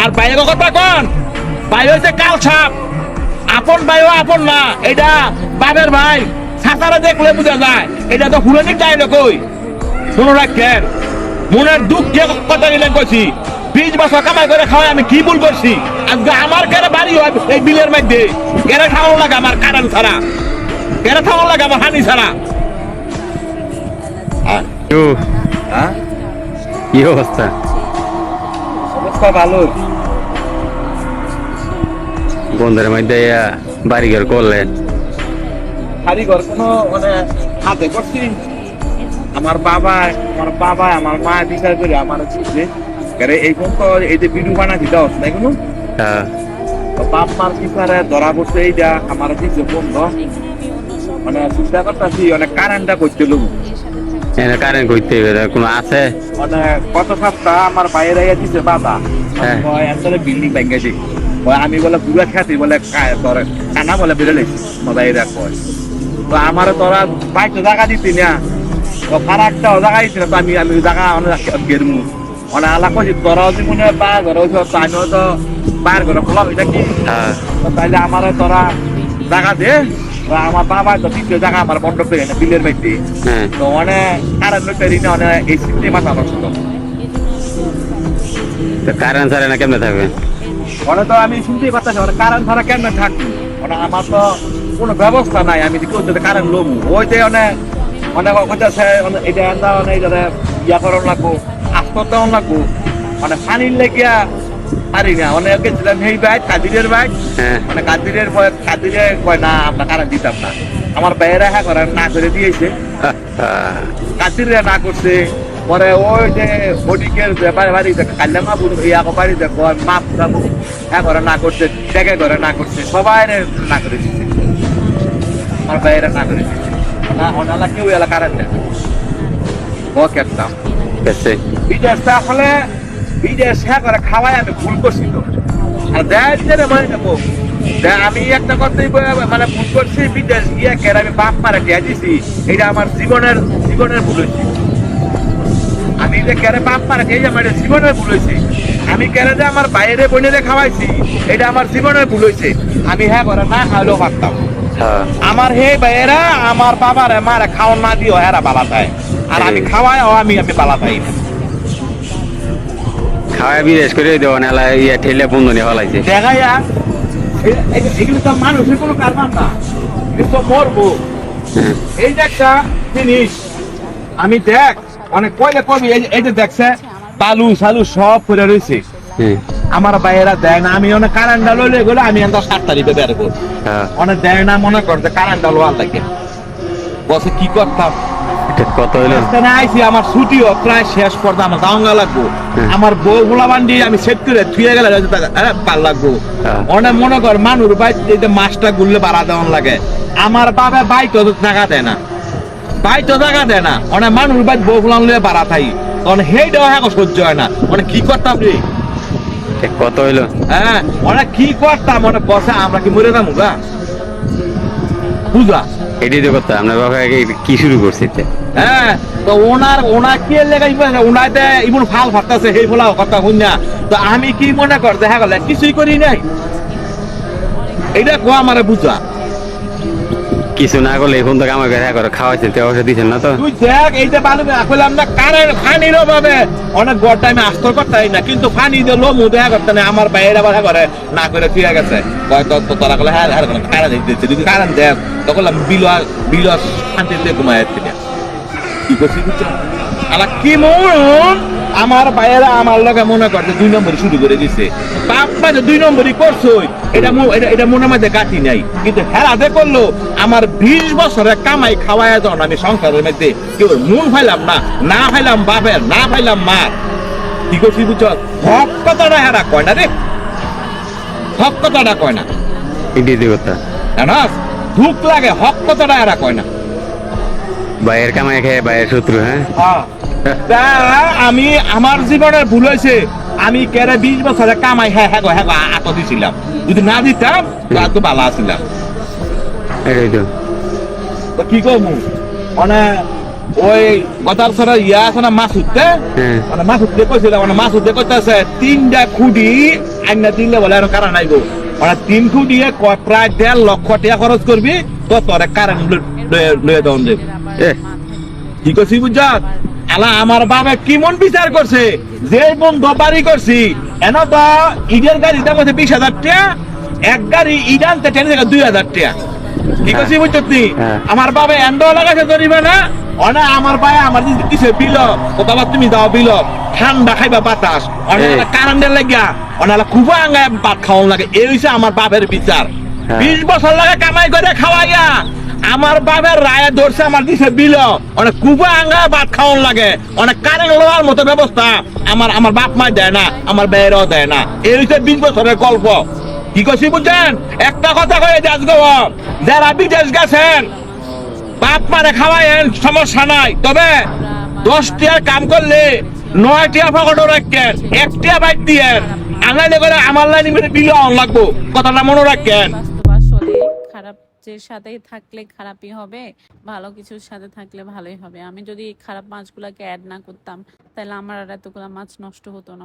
আর বাইরে কথা কন, বাইরে হচ্ছে কাল সাপ, আপন ভাইও আপন না, এটা বাবের ভাই, ছাতারা দেখলে বোঝা যায়, এটা তো হুলানি চাইলো কই। শোনো রাখেন, মনের দুঃখ দিয়ে কথা গেলে কইছি, 20 বছর কামাই করে খাওয়াই আমি কি ভুল করছি, আজকে আমার কেন বাড়ি হয় এই বিলের মধ্যে, কেন খাওয়ানো লাগে আমার কারণ ছাড়া, কেন খাওয়ানো লাগে আমার হানি ছাড়া। কি অবস্থা? অবস্থা ভালো। বন্ধের মধ্যে বাড়িঘর করলেন? কারিগর কোনো মানে হাতে করছি, আমার বাবা আমার মা বিচার করে আমার দিচ্ছে, এই কোন তো এই যে বিডু বানা দিতে হচ্ছে না কোনো বাপ মার বিচারে ধরা পড়ছে, এইটা আমার দিচ্ছে বন্ধ, মানে চিন্তা করতেছি অনেক কারেন্টটা করতে লোক কারেন্ট করতে কোনো আছে মানে কত সপ্তাহ আমার বাইরে দিচ্ছে বাবা বিল্ডিং ভেঙেছি, আমি বলে পুরো খ্যাতি বলে কানা বলে বেরোলেছি বাইরে কয়, তো আমার তোরা বাইকটা জায়গা দিচ্ছি না, তো ফারাকটা জায়গা দিচ্ছি না, তো আমি জায়গা অনেক গেরমু অনেক আলাপ করছি, তোরাও জীবনে বার ঘরে আমিও তো বার ঘরে খোলা হয়ে থাকি, তাইলে আমার তোরা জায়গা দে, আমার বাবা তো দ্বিতীয় জায়গা আমার বন্ধ করে না বিলের মধ্যে, তো অনেক কারেন্ট পেরি না, অনেক এই সিস্টেম মাথা নষ্ট, কারেন্ট ছাড়া না কেমনে থাকবে, মানে তো আমি শুনতেই পারতেছি মানে কারেন্ট ছাড়া কেমনে থাকবো, মানে আমার তো কোনো ব্যবস্থা নাই, আমি কেউ যদি কারেন্ট লোবো ওইতে অনেক অনেক হচ্ছে এটা অনেক ইয়া করার লাগবো, আস্তর দেওয়ার লাগবো, মানে পানির লেগিয়া পারি না, অনেক গেছিলাম এই বাইক কাদিরের বাইক, মানে কাদিরের কয় না আমরা কারেন্ট দিতাম না, আমার বাইরে হ্যাঁ করে না করে দিয়েছে, কাদিরে না করছে, পরে ওই যে ফটিকের বাড়িতে কাল্যামা ইয়া বাড়িতে মা পুরাবো হ্যাঁ করে না করছে, দেখে করে না করছে, সবাই না করে দিচ্ছে, আমার বাইরে না করে দিচ্ছে না, অনালা কেউ এলাকা কারেন্ট দেয় ও কেতাম বিদেশটা আসলে বিদেশ হ্যাঁ করে খাওয়াই আমি ভুল করছি তো, আর দেয় মানে নেবো আমি একটা কথাই মানে ভুল করছি, বিদেশ গিয়ে কেন আমি বাপ মারা দিয়ে দিছি, এটা আমার জীবনের ভুল হয়েছে, আমি যে কেন বাপ মারা দিয়ে আমার জীবনের ভুল হয়েছে, আমি কেন যে আমার বাইরে বোনেরে খাওয়াইছি এটা আমার জীবনের ভুল হয়েছে, আমি হ্যাঁ করে না খাওয়ালেও পারতাম, আমার হে ভাইয়েরা আমার বাবার মারা খাওয়ান না দিও এরা বালা দেয়, আর আমি খাওয়াই আমি বালা দেয় না, খাওয়া বিদেশ করে দেওয়া না ইয়া ঠেলে বন্ধু নিয়ে হলাইছে, দেখাইয়া এগুলো তো মানুষের কোনো কারণ না, এগুলো তো মরবো, এই যে একটা জিনিস আমি দেখ অনেক কয়লে কবি এই যে দেখছে বালু সালু সব করে রয়েছে, আমার বাইরা দেয় না, আমি অনেক কারেন্টটা লইলে গেলে আমি 7 তারিখে বের করবো, অনেক দেয় না মনে করতে কারেন্টটা লোয়ার লাগে, বসে কি করতাম কত হইলো আইসি, আমার ছুটিও প্রায় শেষ করতে আমার দাঙ্গা লাগবো, আমার বউ গোলা বান্ডি আমি সেট করে থুয়ে গেলে পার লাগবো, অনেক মনে কর মানুষ বাইক মাছটা গুললে বাড়া দেওয়ান লাগে, আমার বাবা বাইক তো টাকা দেয় না, অনেক মানুষ বাইক বউ গোলাম লিয়ে বাড়া থাই, তখন সেই দেওয়া এখন সহ্য হয় না, অনেক কি করতাম রে, কত হইলো হ্যাঁ অনেক কি করতাম, অনেক বসে আমরা কি মরে যাবো গা বুঝলা, এটাই তো কথা, আপনার বাবা কি শুরু করছে, হ্যাঁ তো ওনার কি লেগে ওনাতে ইমন ফাল ফাটতেছে সেই বলা কথা শুন না, তো আমি কি মনে কর দেখা গেলে কিছুই করি নাই, এইটা কো আমারে বুঝা, কিছু না করলে এখন তো আমার ঘরে করে খাওয়াইছেন তো অবশ্যই দিচ্ছেন না, তো তুই দেখ এই যে বালু আসলে আমরা কারেন্ট পানির অভাবে অনেক গড় টাইমে আস্তর করতে না, কিন্তু পানি দিয়ে লোমু দেখা করতে না, আমার বাইরে আবার করে না করে ফিরে গেছে, তোরা বলে হ্যাঁ কারেন্ট দিচ্ছে, যদি কারেন্ট দেখ তখন বিল শান্তিতে ঘুমায় কি করছি বুঝছো, কি মন আমার বাইরে আমার লগে মনে করছে 2 নম্বর শুরু করে দিছে, বাপ মানে 2 নম্বরই করছো, এটা মনে মধ্যে কাটি নাই, কিন্তু হেরাতে করলো আমার 20 বছরের কামাই খাওয়ায় যখন আমি সংসারের মধ্যে কেউ নুন ফাইলাম না ফাইলাম বাপের, না ফাইলাম মা, কি করছি বুঝছো, হক কথাটা হেরা কয় না রে, হক কথাটা কয় না, এটাই কথা না দুঃখ লাগে, হক কথাটা হেরা কয় না, বাইরের কামাই খেয়ে বাইরের শত্রু, হ্যাঁ আমি আমার জীবনের ভুল হয়েছে, আমি কেরে 20 বছরে কামাই হ্যাঁ আত দিছিলাম, যদি না দিতাম তো ভালো আছিলাম, এটাই তো কি করবো মানে ওই কথার ছাড়া ইয়া আছে না মাছ উঠতে হ্যাঁ। মানে মাছ উঠতে কইছিল মানে মাছ উঠতে করতেছে 3টা খুঁটি আইনা দিলে বলে আর কারণ নাই গো মানে 3 খুঁটি প্রায় 1.5 লক্ষ টাকা খরচ করবি তো তোরে কারণ লয়ে দাও দেব এ কি করছি বুঝছ আলা আমার বাবা কি মন বিচার করছে যে বন্ধ বাড়ি করছি এন তো ইটের গাড়ি দাম হচ্ছে 20,000 টাকা এক গাড়ি ইট আনতে টেনে 2,000 টাকা কি করছি বুঝছ তুই হ্যাঁ। আমার বাবা এন্ড লাগাছে ধরিবে না অনা আমার ভাই আমার দিছে বিল কোথাও তুমি দাও বিল ঠান্ডা খাইবা বাতাস অনেক কারেন্টের লাগিয়া অনেক খুব আঙ্গায় ভাত খাওয়ান লাগে এই হইছে আমার বাপের বিচার হ্যাঁ। 20 বছর লাগে কামাই করে খাওয়াইয়া আমার বাবার রায় ধরছে আমার দিছে বিল অনেক কুবা আঙ্গা ভাত খাওয়ান লাগে অনেক কারেন্ট লওয়ার মতো ব্যবস্থা আমার বাপ মা দেয় না আমার বেয়েরও দেয় না এই হচ্ছে 20 বছরের গল্প কি করছি বুঝছেন একটা কথা কয়ে যাস গো যারা বিদেশ গেছেন বাপ মারে খাওয়ায়েন সমস্যা নাই তবে 10 টিয়ার কাম করলে 9 টিয়া পকেটে রাখেন 1 টিয়া বাইক দিয়েন আনাইলে করে আমার লাইনে করে বিল অন লাগবো কথাটা মনে রাখেন আসলে খারাপ যে সাথে থাকলে খারাপই হবে, ভালো কিছুর সাথে থাকলে ভালোই হবে। আমি যদি খারাপ মাছগুলোকে অ্যাড না করতাম তাহলে আমার আর এতগুলা মাছ নষ্ট হতো না।